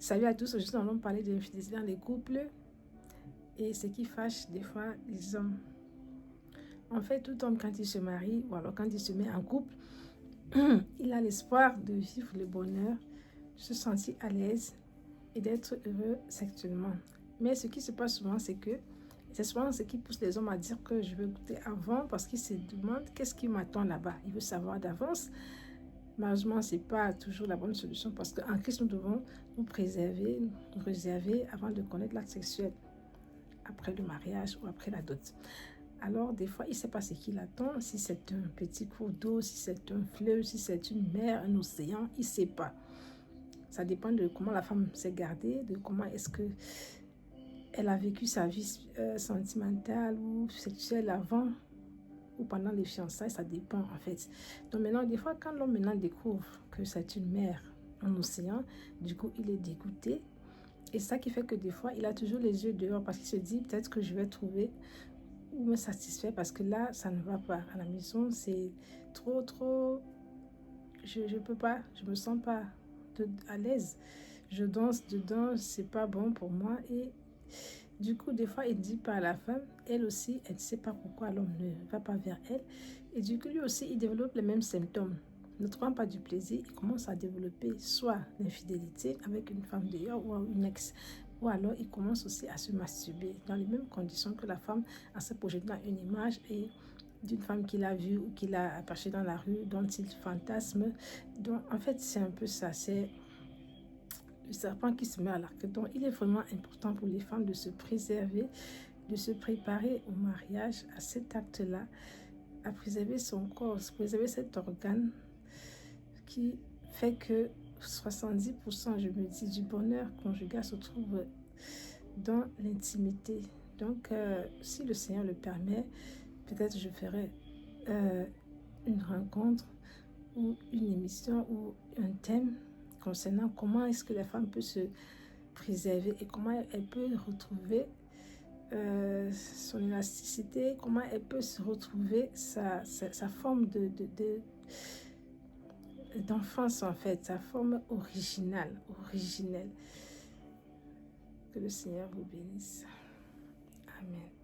Salut à tous, aujourd'hui nous allons parler de l'infidélité dans les couples et ce qui fâche des fois les hommes. En fait, tout homme quand il se marie ou alors quand il se met en couple, il a l'espoir de vivre le bonheur, de se sentir à l'aise et d'être heureux sexuellement. Mais ce qui se passe souvent, c'est que c'est souvent ce qui pousse les hommes à dire que je veux goûter avant parce qu'ils se demandent qu'est-ce qui m'attend là-bas. Ils veulent savoir d'avance. Malheureusement, ce n'est pas toujours la bonne solution parce qu'en Christ, nous devons nous préserver, nous réserver avant de connaître l'acte sexuel, après le mariage ou après la dot. Alors, des fois, il ne sait pas ce qu'il attend, si c'est un petit cours d'eau, si c'est un fleuve, si c'est une mer, un océan, il ne sait pas. Ça dépend de comment la femme s'est gardée, de comment est-ce qu'elle a vécu sa vie sentimentale ou sexuelle avant ou pendant les fiançailles, ça dépend en fait. Donc maintenant, des fois, quand l'homme maintenant découvre que c'est une mer, un océan, du coup, il est dégoûté. Et ça qui fait que des fois, il a toujours les yeux dehors parce qu'il se dit peut-être que je vais trouver ou me satisfaire parce que là, ça ne va pas. À la maison, c'est trop... Je peux pas, je me sens pas à l'aise. Je danse dedans, c'est pas bon pour moi et... Du coup, des fois, il dit pas à la femme, elle aussi, elle ne sait pas pourquoi l'homme ne va pas vers elle. Et du coup, lui aussi, il développe les mêmes symptômes. Ne trouvant pas du plaisir, il commence à développer soit l'infidélité avec une femme d'ailleurs ou une ex. Ou alors, il commence aussi à se masturber dans les mêmes conditions que la femme, à se projeter dans une image et d'une femme qu'il a vue ou qu'il a aperçue dans la rue, dont il fantasme. Donc, en fait, c'est un peu ça, c'est le serpent qui se met à l'arc. Donc, il est vraiment important pour les femmes de se préserver, de se préparer au mariage, à cet acte-là, à préserver son corps, à préserver cet organe qui fait que 70%, je me dis, du bonheur conjugal se trouve dans l'intimité. Donc, si le Seigneur le permet, peut-être je ferai une rencontre ou une émission ou un thème concernant comment est-ce que la femme peut se préserver et comment elle peut retrouver son élasticité, comment elle peut se retrouver sa forme d'enfance en fait, sa forme originelle. Que le Seigneur vous bénisse. Amen.